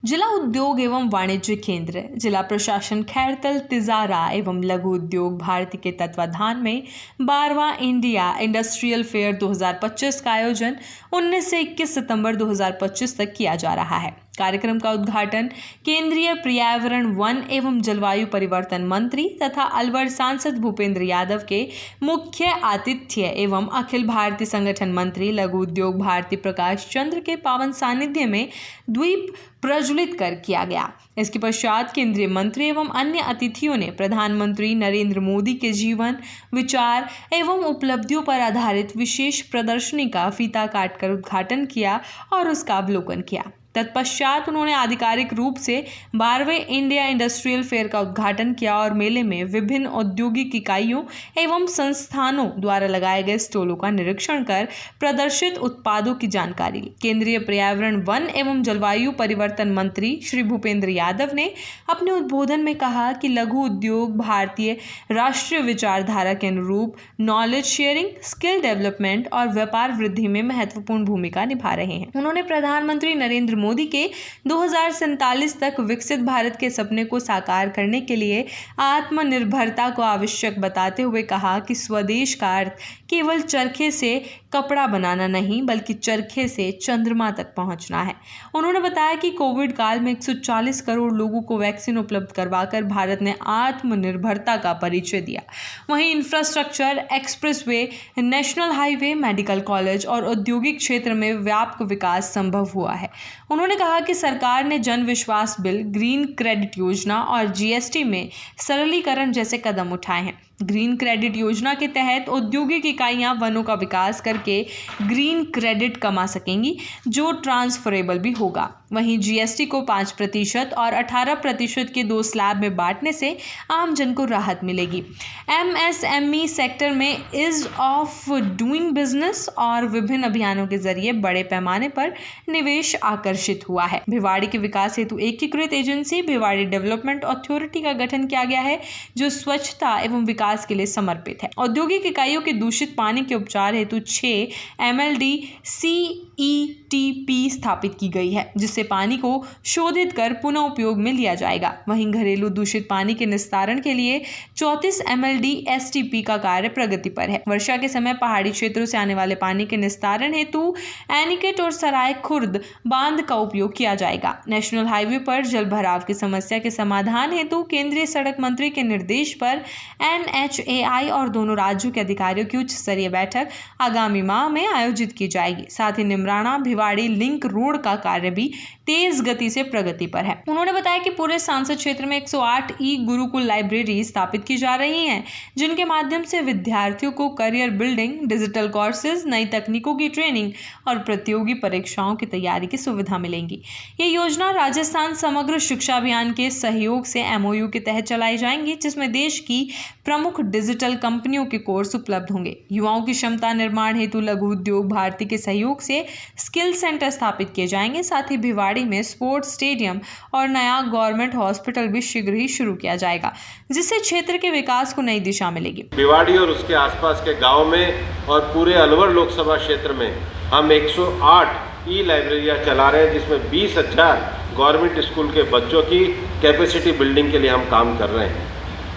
जिला उद्योग एवं वाणिज्य केंद्र, जिला प्रशासन खैरतल तिजारा एवं लघु उद्योग भारती के तत्वाधान में 12वां इंडिया इंडस्ट्रियल फेयर 2025 का आयोजन 19 से 21 सितंबर 2025 तक किया जा रहा है। कार्यक्रम का उद्घाटन केंद्रीय पर्यावरण, वन एवं जलवायु परिवर्तन मंत्री तथा अलवर सांसद भूपेंद्र यादव के मुख्य आतिथ्य एवं अखिल भारतीय संगठन मंत्री लघु उद्योग भारती प्रकाश चंद्र के पावन सानिध्य में द्वीप प्रज्वलित कर किया गया। इसके पश्चात केंद्रीय मंत्री एवं अन्य अतिथियों ने प्रधानमंत्री नरेंद्र मोदी के जीवन, विचार एवं उपलब्धियों पर आधारित विशेष प्रदर्शनी का फीता काटकर उद्घाटन किया और उसका अवलोकन किया। तत्पश्चात उन्होंने आधिकारिक रूप से 12वें इंडिया इंडस्ट्रियल फेयर का उद्घाटन किया और मेले में विभिन्न औद्योगिक इकाइयों एवं संस्थानों द्वारा लगाए गए स्टॉलों का निरीक्षण कर प्रदर्शित उत्पादों की जानकारी ली। केंद्रीय पर्यावरण, वन एवं जलवायु परिवर्तन मंत्री श्री भूपेंद्र यादव ने अपने उद्बोधन में कहा कि लघु उद्योग भारतीय राष्ट्रीय विचारधारा के अनुरूप नॉलेज शेयरिंग, स्किल डेवलपमेंट और व्यापार वृद्धि में महत्वपूर्ण भूमिका निभा रहे हैं। उन्होंने प्रधानमंत्री नरेंद्र मोदी के 2047 तक विकसित भारत के सपने को साकार करने के लिए आत्मनिर्भरता को आवश्यक बताते हुए कहा कि स्वदेश का अर्थ केवल चरखे से कपड़ा बनाना नहीं, बल्कि चरखे से चंद्रमा तक पहुंचना है। उन्होंने बताया कि कोविड काल में 140 करोड़ लोगों को वैक्सीन उपलब्ध करवाकर भारत ने आत्मनिर्भरता का परिचय दिया। वहीं infrastructure, expressway, national highway, medical college और औद्योगिक क्षेत्र में व्यापक विकास संभव हुआ है। उन्होंने कहा कि सरकार ने जन विश्वास बिल, ग्रीन क्रेडिट योजना और जीएसटी में सरलीकरण जैसे कदम उठाए हैं। ग्रीन क्रेडिट योजना के तहत औद्योगिक इकाइयां वनों का विकास करके ग्रीन क्रेडिट कमा सकेंगी, जो ट्रांसफरेबल भी होगा। वहीं जीएसटी को 5% और 18% के 2 स्लैब में बांटने से आम जन को राहत मिलेगी। एमएसएमई सेक्टर में ईज ऑफ डूइंग बिजनेस और विभिन्न अभियानों के जरिए बड़े पैमाने पर निवेश आकर्षित हुआ है। भिवाड़ी के विकास हेतु एकीकृत एजेंसी भिवाड़ी डेवलपमेंट अथॉरिटी का गठन किया गया है, जो स्वच्छता एवं विकास के लिए समर्पित है। औद्योगिक इकाइयों के दूषित पानी के उपचार हेतु 6 MLD CETP स्थापित की गई है, जिससे पानी को शोधित कर पुनः उपयोग में लिया जाएगा। वहीं घरेलू दूषित पानी के निस्तारण के लिए 34 MLD STP का कार्य प्रगति पर है। वर्षा के समय पहाड़ी क्षेत्रों से आने वाले पानी के निस्तारण हेतु एनीकट और सराय खुर्द बांध का उपयोग किया जाएगा। नेशनल हाईवे पर जल भराव की समस्या के समाधान हेतु केंद्रीय सड़क मंत्री के निर्देश पर NHAI और दोनों राज्यों के अधिकारियों की उच्च स्तरीय बैठक आगामी माह में आयोजित की जाएगी। साथ ही निमराना भिवाड़ी लिंक रोड का कार्य भी तेज गति से प्रगति पर है। उन्होंने बताया कि पूरे सांसद क्षेत्र में 108 गुरुकुल लाइब्रेरी स्थापित की जा रही हैं, जिनके माध्यम से विद्यार्थियों को करियर बिल्डिंग, डिजिटल कोर्सेज, नई तकनीकों की ट्रेनिंग और प्रतियोगी परीक्षाओं की तैयारी की सुविधा मिलेंगी। ये योजना राजस्थान समग्र शिक्षा अभियान के सहयोग से MOU के तहत चलाई जाएंगी, जिसमें देश की प्रमुख डिजिटल कंपनियों के कोर्स उपलब्ध होंगे। युवाओं की क्षमता निर्माण हेतु लघु उद्योग भारती के सहयोग से स्किल सेंटर स्थापित किए जाएंगे। साथ ही भिवाड़ी में स्पोर्ट्स स्टेडियम और नया गवर्नमेंट हॉस्पिटल भी शीघ्र ही शुरू किया जाएगा, जिससे क्षेत्र के विकास को नई दिशा मिलेगी। भिवाड़ी और उसके आसपास के गांव में और पूरे अलवर लोकसभा क्षेत्र में हम 108 लाइब्रेरियां चला रहे हैं, जिसमें 20,000 गवर्नमेंट स्कूल के बच्चों की कैपेसिटी बिल्डिंग के लिए हम काम कर रहे हैं।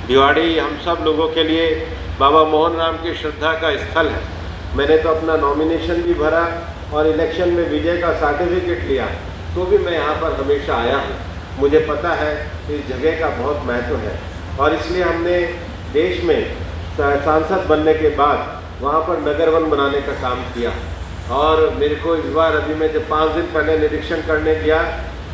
भिवाड़ी हम सब लोगों के लिए बाबा मोहन राम की श्रद्धा का स्थल है। मैंने तो अपना नॉमिनेशन भी भरा और इलेक्शन में विजय का सर्टिफिकेट लिया, तो भी मैं यहाँ पर हमेशा आया हूँ। मुझे पता है इस जगह का बहुत महत्व है और इसलिए हमने देश में सांसद बनने के बाद वहाँ पर नगर वन बनाने का काम किया। और मेरे को इस बार अभी मैं जब 5 दिन पहले निरीक्षण करने गया,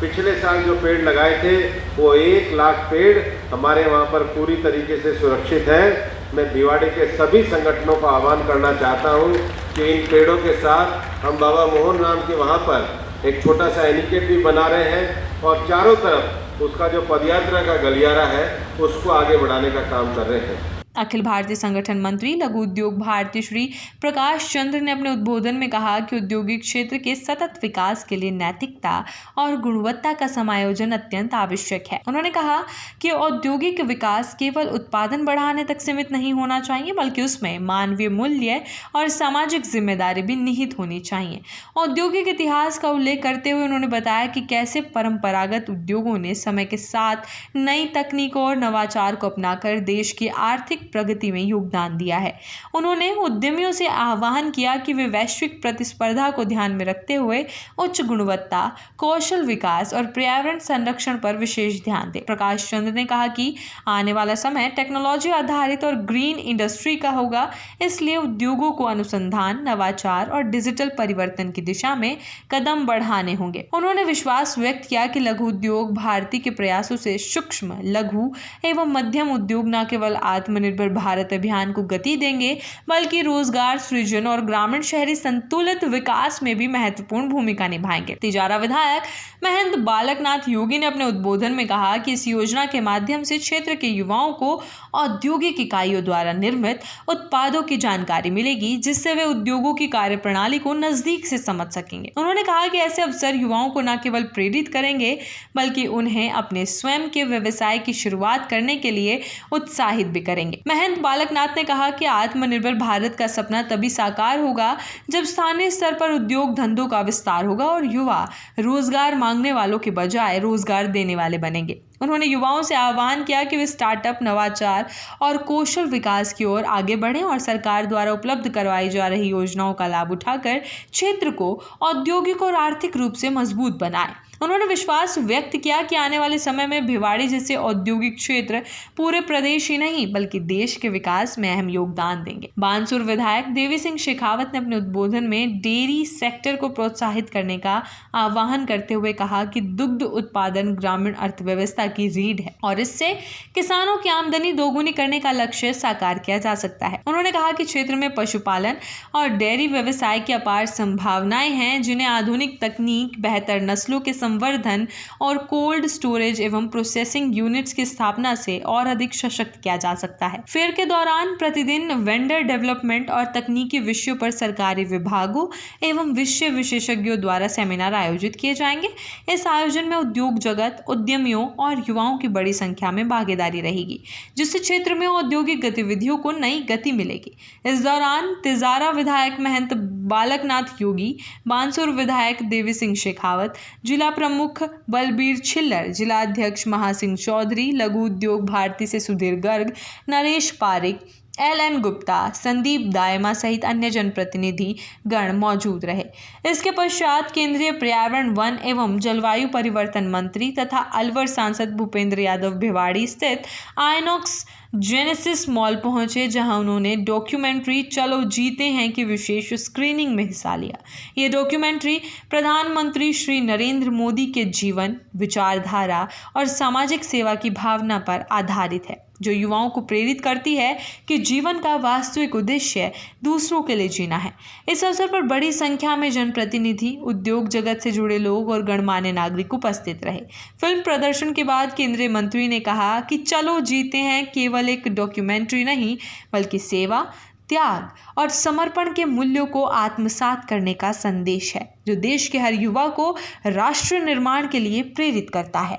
पिछले साल जो पेड़ लगाए थे वो 1 लाख पेड़ हमारे वहाँ पर पूरी तरीके से सुरक्षित हैं। मैं भिवाड़ी के सभी संगठनों का आह्वान करना चाहता हूँ कि इन पेड़ों के साथ हम बाबा मोहन राम के वहाँ पर एक छोटा सा एनीकट भी बना रहे हैं और चारों तरफ उसका जो पदयात्रा का गलियारा है उसको आगे बढ़ाने का काम कर रहे हैं। अखिल भारतीय संगठन मंत्री लघु उद्योग भारती श्री प्रकाश चंद्र ने अपने उद्बोधन में कहा कि औद्योगिक क्षेत्र के सतत विकास के लिए नैतिकता और गुणवत्ता का समायोजन अत्यंत आवश्यक है। उन्होंने कहा कि औद्योगिक विकास केवल उत्पादन बढ़ाने तक सीमित नहीं होना चाहिए, बल्कि उसमें मानवीय मूल्य और सामाजिक जिम्मेदारी भी निहित होनी चाहिए। औद्योगिक इतिहास का उल्लेख करते हुए उन्होंने बताया कि कैसे परंपरागत उद्योगों ने समय के साथ नई तकनीकों और नवाचार को अपनाकर देश की आर्थिक प्रगति में योगदान दिया है। उन्होंने उद्यमियों से आह्वान किया कि वे वैश्विक प्रतिस्पर्धा को ध्यान में रखते हुए उच्च गुणवत्ता, कौशल विकास और पर्यावरण संरक्षण पर विशेष ध्यान दें। प्रकाश चंद्र ने कहा कि आने वाला समय टेक्नोलॉजी आधारित और ग्रीन इंडस्ट्री का होगा, इसलिए उद्योगों को अनुसंधान, नवाचार और डिजिटल परिवर्तन की दिशा में कदम बढ़ाने होंगे। उन्होंने विश्वास व्यक्त किया कि लघु उद्योग भारती के प्रयासों से सूक्ष्म, लघु एवं मध्यम उद्योग न केवल आत्मनिर्भर भारत अभियान को गति देंगे, बल्कि रोजगार सृजन और ग्रामीण शहरी संतुलित विकास में भी महत्वपूर्ण भूमिका निभाएंगे। तिजारा विधायक महंत बालकनाथ योगी ने अपने उद्बोधन में कहा कि इस योजना के माध्यम से क्षेत्र के युवाओं को औद्योगिक इकाइयों द्वारा निर्मित उत्पादों की जानकारी मिलेगी, जिससे वे उद्योगों की कार्यप्रणाली को नजदीक से समझ सकेंगे। उन्होंने कहा कि ऐसे अवसर युवाओं को न केवल प्रेरित करेंगे, बल्कि उन्हें अपने स्वयं के व्यवसाय की शुरुआत करने के लिए उत्साहित भी करेंगे। महंत बालकनाथ ने कहा कि आत्मनिर्भर भारत का सपना तभी साकार होगा जब स्थानीय स्तर पर उद्योग धंधों का विस्तार होगा और युवा रोजगार मांगने वालों के बजाय रोजगार देने वाले बनेंगे। उन्होंने युवाओं से आह्वान किया कि वे स्टार्टअप, नवाचार और कौशल विकास की ओर आगे बढ़ें और सरकार द्वारा उपलब्ध करवाई जा रही योजनाओं का लाभ उठाकर क्षेत्र को औद्योगिक और आर्थिक रूप से मजबूत बनाएं। उन्होंने विश्वास व्यक्त किया कि आने वाले समय में भिवाड़ी जैसे औद्योगिक क्षेत्र पूरे प्रदेश ही नहीं बल्कि देश के विकास में अहम योगदान देंगे। बानसूर विधायक देवी सिंह शेखावत ने अपने उद्बोधन में डेयरी सेक्टर को प्रोत्साहित करने का आह्वान करते हुए कहा कि दुग्ध उत्पादन ग्रामीण अर्थव्यवस्था की रीढ़ है और इससे किसानों की आमदनी दोगुनी करने का लक्ष्य साकार किया जा सकता है। उन्होंने कहा कि क्षेत्र में पशुपालन और डेयरी व्यवसाय की अपार संभावनाएं हैं, जिन्हें आधुनिक तकनीक, बेहतर नस्लों के संवर्धन और कोल्ड स्टोरेज एवं प्रोसेसिंग यूनिट्स की स्थापना से और अधिक सशक्त किया जा सकता है। फेयर के दौरान प्रतिदिन वेंडर डेवलपमेंट और तकनीकी विषयों पर सरकारी विभागों एवं विषय विशेषज्ञों द्वारा सेमिनार आयोजित किए जाएंगे। इस आयोजन में उद्योग जगत, उद्यमियों और युवाओं की बड़ी संख्या में भागीदारी रहेगी, जिससे क्षेत्र में औद्योगिक गतिविधियों को नई गति मिलेगी। इस दौरान तिजारा विधायक महंत बालकनाथ योगी, बानसूर विधायक देवी सिंह शेखावत, जिला प्रमुख बलबीर छिल्लर, जिला अध्यक्ष महासिंह चौधरी, लघु उद्योग भारती से सुधीर गर्ग, नरेश पारिक, LN गुप्ता, संदीप दायमा सहित अन्य जनप्रतिनिधि गण मौजूद रहे। इसके पश्चात केंद्रीय पर्यावरण, वन एवं जलवायु परिवर्तन मंत्री तथा अलवर सांसद भूपेंद्र यादव भिवाड़ी स्थित आइनॉक्स जेनेसिस मॉल पहुंचे, जहां उन्होंने डॉक्यूमेंट्री चलो जीते हैं की विशेष स्क्रीनिंग में हिस्सा लिया। ये डॉक्यूमेंट्री प्रधानमंत्री श्री नरेंद्र मोदी के जीवन, विचारधारा और सामाजिक सेवा की भावना पर आधारित है, जो युवाओं को प्रेरित करती है कि जीवन का वास्तविक उद्देश्य दूसरों के लिए जीना है। इस अवसर पर बड़ी संख्या में जनप्रतिनिधि, उद्योग जगत से जुड़े लोग और गणमान्य नागरिक उपस्थित रहे। फिल्म प्रदर्शन के बाद केंद्रीय मंत्री ने कहा कि चलो जीते हैं केवल एक डॉक्यूमेंट्री नहीं, बल्कि सेवा, त्याग और समर्पण के मूल्यों को आत्मसात करने का संदेश है, जो देश के हर युवा को राष्ट्र निर्माण के लिए प्रेरित करता है।